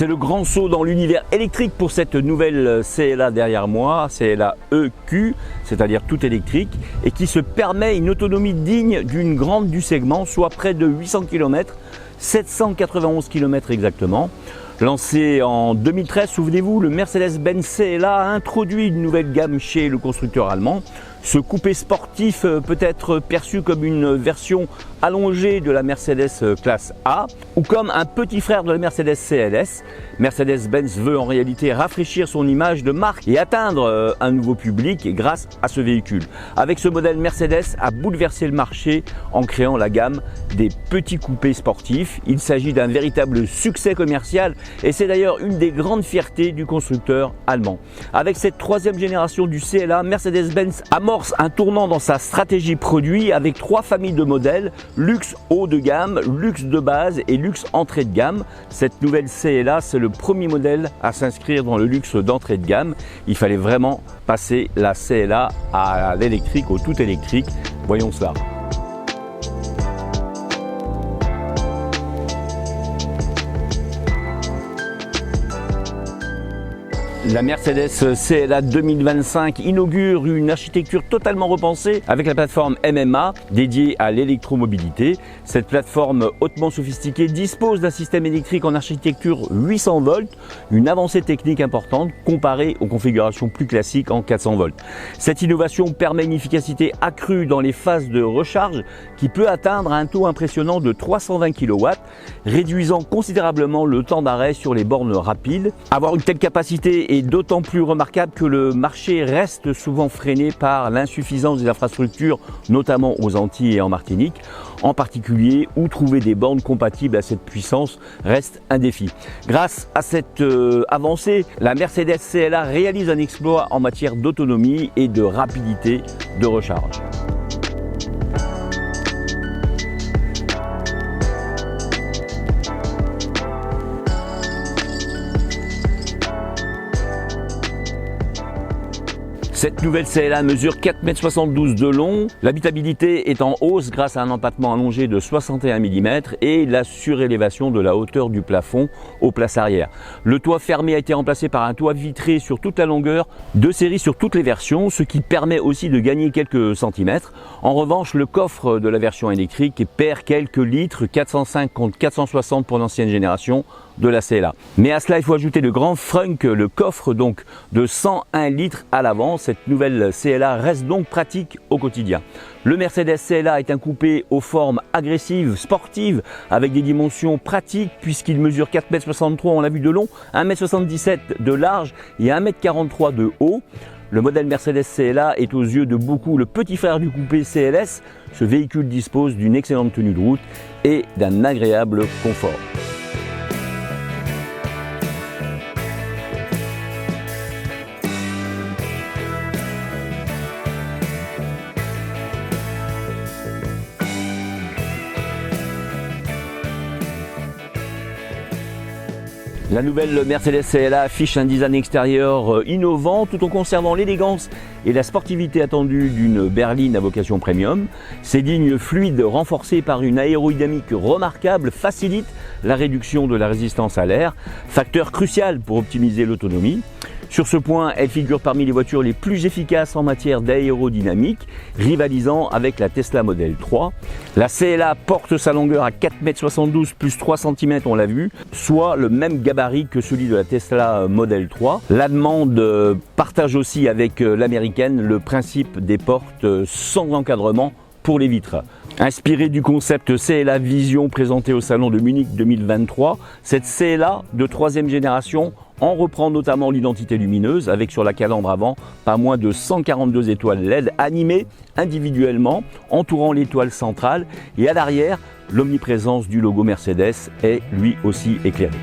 C'est le grand saut dans l'univers électrique pour cette nouvelle CLA derrière moi, CLA EQ, c'est-à-dire tout électrique, et qui se permet une autonomie digne d'une grande du segment, soit près de 800 km, 791 km exactement. Lancé en 2013, souvenez-vous, le Mercedes-Benz CLA a introduit une nouvelle gamme chez le constructeur allemand. Ce coupé sportif peut être perçu comme une version allongée de la Mercedes classe A ou comme un petit frère de la Mercedes CLS. Mercedes-Benz veut en réalité rafraîchir son image de marque et atteindre un nouveau public grâce à ce véhicule. Avec ce modèle, Mercedes a bouleversé le marché en créant la gamme des petits coupés sportifs. Il s'agit d'un véritable succès commercial et c'est d'ailleurs une des grandes fiertés du constructeur allemand. Avec cette troisième génération du CLA, Mercedes-Benz amorce un tournant dans sa stratégie produit avec 3 familles de modèles, luxe haut de gamme, luxe de base et luxe entrée de gamme. Cette nouvelle CLA, c'est le premier modèle à s'inscrire dans le luxe d'entrée de gamme. Il fallait vraiment passer la CLA à l'électrique, au tout électrique. Voyons cela. La Mercedes CLA 2025 inaugure une architecture totalement repensée avec la plateforme MMA dédiée à l'électromobilité. Cette plateforme hautement sophistiquée dispose d'un système électrique en architecture 800 volts, une avancée technique importante comparée aux configurations plus classiques en 400 volts. Cette innovation permet une efficacité accrue dans les phases de recharge qui peut atteindre un taux impressionnant de 320 kW, réduisant considérablement le temps d'arrêt sur les bornes rapides. Avoir une telle capacité est d'autant plus remarquable que le marché reste souvent freiné par l'insuffisance des infrastructures, notamment aux Antilles et en Martinique. En particulier, où trouver des bornes compatibles à cette puissance reste un défi. Grâce à cette avancée, la Mercedes CLA réalise un exploit en matière d'autonomie et de rapidité de recharge. Cette nouvelle CLA mesure 4,72 m de long. L'habitabilité est en hausse grâce à un empattement allongé de 61 mm et la surélévation de la hauteur du plafond aux places arrière. Le toit fermé a été remplacé par un toit vitré sur toute la longueur, de série sur toutes les versions, ce qui permet aussi de gagner quelques centimètres. En revanche, le coffre de la version électrique perd quelques litres, 405 contre 460 pour l'ancienne génération de la CLA. Mais à cela, il faut ajouter le grand frunk, le coffre donc de 101 litres à l'avant. Cette nouvelle CLA reste donc pratique au quotidien. Le Mercedes CLA est un coupé aux formes agressives, sportives, avec des dimensions pratiques puisqu'il mesure 4,63 m, on l'a vu, de long, 1,77 m de large et 1,43 m de haut. Le modèle Mercedes CLA est aux yeux de beaucoup le petit frère du coupé CLS. Ce véhicule dispose d'une excellente tenue de route et d'un agréable confort. La nouvelle Mercedes CLA affiche un design extérieur innovant tout en conservant l'élégance et la sportivité attendue d'une berline à vocation premium. Ces lignes fluides renforcées par une aérodynamique remarquable facilitent la réduction de la résistance à l'air, facteur crucial pour optimiser l'autonomie. Sur ce point, elle figure parmi les voitures les plus efficaces en matière d'aérodynamique, rivalisant avec la Tesla Model 3. La CLA porte sa longueur à 4,72 m plus 3 cm, on l'a vu, soit le même gabarit que celui de la Tesla Model 3. L'allemande partage aussi avec l'américaine le principe des portes sans encadrement pour les vitres. Inspirée du concept CLA Vision présenté au salon de Munich 2023, cette CLA de 3e génération en reprend notamment l'identité lumineuse avec sur la calandre avant pas moins de 142 étoiles LED animées individuellement entourant l'étoile centrale et à l'arrière, l'omniprésence du logo Mercedes est lui aussi éclairée.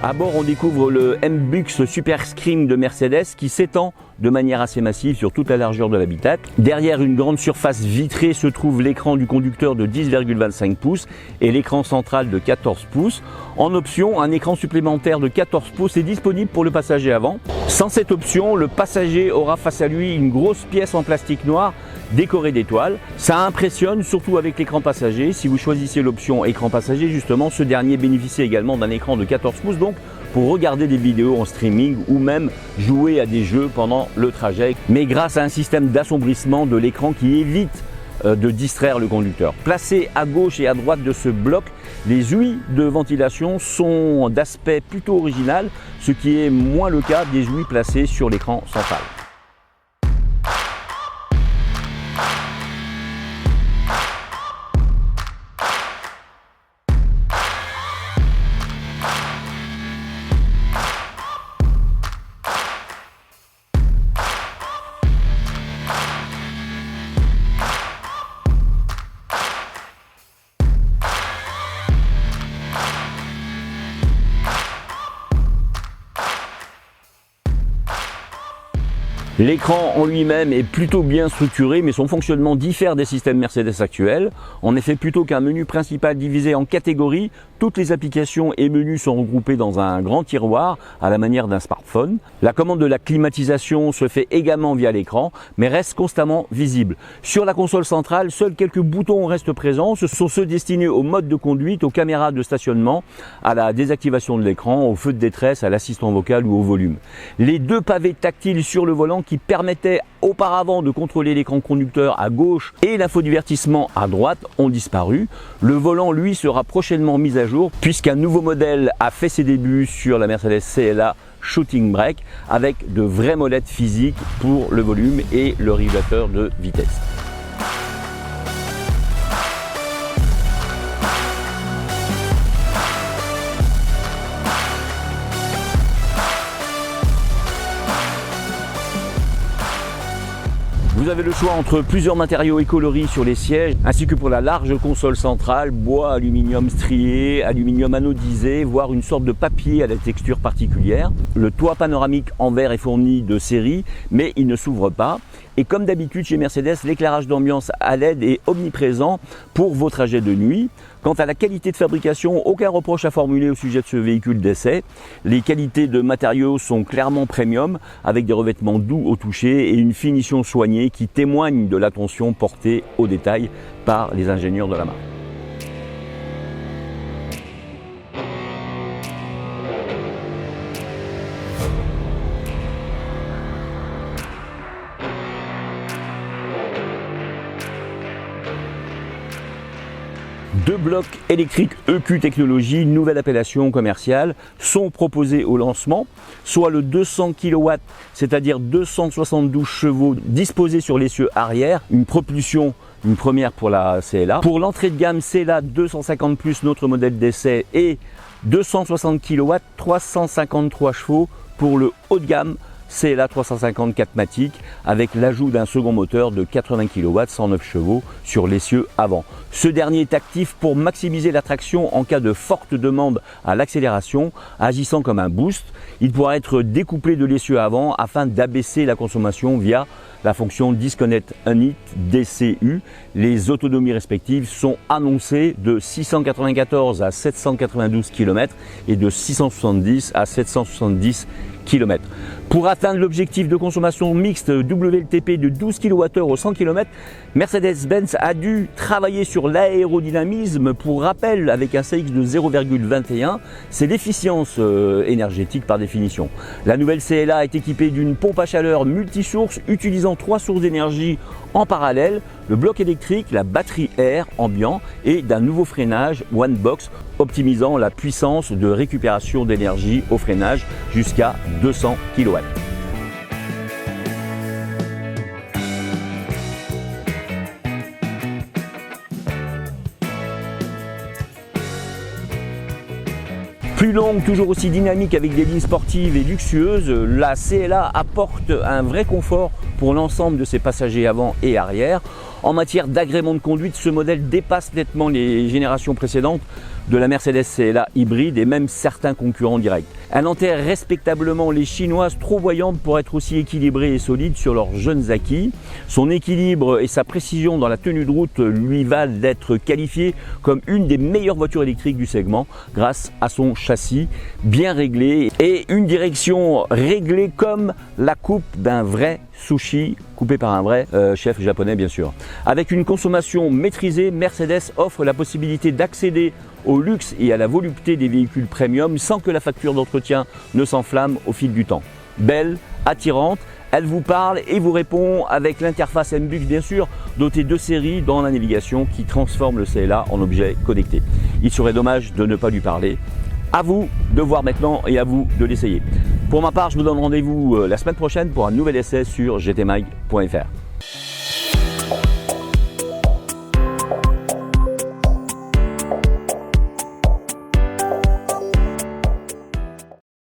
À bord, on découvre le M-Bux Superscreen de Mercedes qui s'étend de manière assez massive sur toute la largeur de l'habitacle. Derrière une grande surface vitrée se trouve l'écran du conducteur de 10,25 pouces et l'écran central de 14 pouces. En option, un écran supplémentaire de 14 pouces est disponible pour le passager avant. Sans cette option, le passager aura face à lui une grosse pièce en plastique noir décorée d'étoiles. Ça impressionne, surtout avec l'écran passager. Si vous choisissez l'option écran passager, justement, ce dernier bénéficie également d'un écran de 14 pouces, donc pour regarder des vidéos en streaming ou même jouer à des jeux pendant le trajet, mais grâce à un système d'assombrissement de l'écran qui évite de distraire le conducteur. Placés à gauche et à droite de ce bloc, les ouïes de ventilation sont d'aspect plutôt original, ce qui est moins le cas des ouïes placées sur l'écran central. L'écran en lui-même est plutôt bien structuré, mais son fonctionnement diffère des systèmes Mercedes actuels. En effet, plutôt qu'un menu principal divisé en catégories, toutes les applications et menus sont regroupés dans un grand tiroir à la manière d'un smartphone. La commande de la climatisation se fait également via l'écran, mais reste constamment visible. Sur la console centrale, seuls quelques boutons restent présents. Ce sont ceux destinés au mode de conduite, aux caméras de stationnement, à la désactivation de l'écran, au feu de détresse, à l'assistant vocal ou au volume. Les deux pavés tactiles sur le volant qui permettaient auparavant de contrôler l'écran conducteur à gauche et l'infodivertissement à droite ont disparu. Le volant, lui, sera prochainement mis à jour puisqu'un nouveau modèle a fait ses débuts sur la Mercedes CLA Shooting Brake avec de vraies molettes physiques pour le volume et le régulateur de vitesse. Vous avez le choix entre plusieurs matériaux et coloris sur les sièges, ainsi que pour la large console centrale, bois, aluminium strié, aluminium anodisé, voire une sorte de papier à la texture particulière. Le toit panoramique en verre est fourni de série, mais il ne s'ouvre pas. Et comme d'habitude chez Mercedes, l'éclairage d'ambiance à LED est omniprésent pour vos trajets de nuit. Quant à la qualité de fabrication, aucun reproche à formuler au sujet de ce véhicule d'essai. Les qualités de matériaux sont clairement premium, avec des revêtements doux au toucher et une finition soignée qui témoigne de l'attention portée aux détails par les ingénieurs de la marque. Deux blocs électriques EQ Technologies, nouvelle appellation commerciale, sont proposés au lancement, soit le 200 kW, c'est-à-dire 272 chevaux disposés sur l'essieu arrière, une propulsion, une première pour la CLA. Pour l'entrée de gamme CLA 250+, notre modèle d'essai, et 260 kW, 353 chevaux pour le haut de gamme CLA 350 4MATIC avec l'ajout d'un second moteur de 80 kW, 109 chevaux sur l'essieu avant. Ce dernier est actif pour maximiser la traction en cas de forte demande à l'accélération, agissant comme un boost. Il pourra être découplé de l'essieu avant afin d'abaisser la consommation via la fonction Disconnect Unit DCU. Les autonomies respectives sont annoncées de 694 à 792 km et de 670 à 770 km. Pour atteindre l'objectif de consommation mixte WLTP de 12 kWh au 100 km, Mercedes-Benz a dû travailler sur l'aérodynamisme. Pour rappel, avec un CX de 0,21, c'est l'efficience énergétique par définition. La nouvelle CLA est équipée d'une pompe à chaleur multisource utilisant 3 sources d'énergie en parallèle, le bloc électrique, la batterie air ambiant et d'un nouveau freinage One Box optimisant la puissance de récupération d'énergie au freinage jusqu'à 200 kW. Plus longue, toujours aussi dynamique avec des lignes sportives et luxueuses, la CLA apporte un vrai confort pour l'ensemble de ses passagers avant et arrière. En matière d'agrément de conduite, ce modèle dépasse nettement les générations précédentes de la Mercedes CLA hybride et même certains concurrents directs. Elle enterre respectablement les Chinoises trop voyantes pour être aussi équilibrées et solides sur leurs jeunes acquis. Son équilibre et sa précision dans la tenue de route lui valent d'être qualifiée comme une des meilleures voitures électriques du segment grâce à son châssis bien réglé et une direction réglée comme la coupe d'un vrai sushi coupé par un vrai chef japonais bien sûr. Avec une consommation maîtrisée, Mercedes offre la possibilité d'accéder au luxe et à la volupté des véhicules premium sans que la facture d'entretien ne s'enflamme au fil du temps. Belle, attirante, elle vous parle et vous répond avec l'interface MBUX bien sûr, dotée de série dans la navigation qui transforme le CLA en objet connecté. Il serait dommage de ne pas lui parler. À vous de voir maintenant et à vous de l'essayer. Pour ma part, je vous donne rendez-vous la semaine prochaine pour un nouvel essai sur gtmag.fr.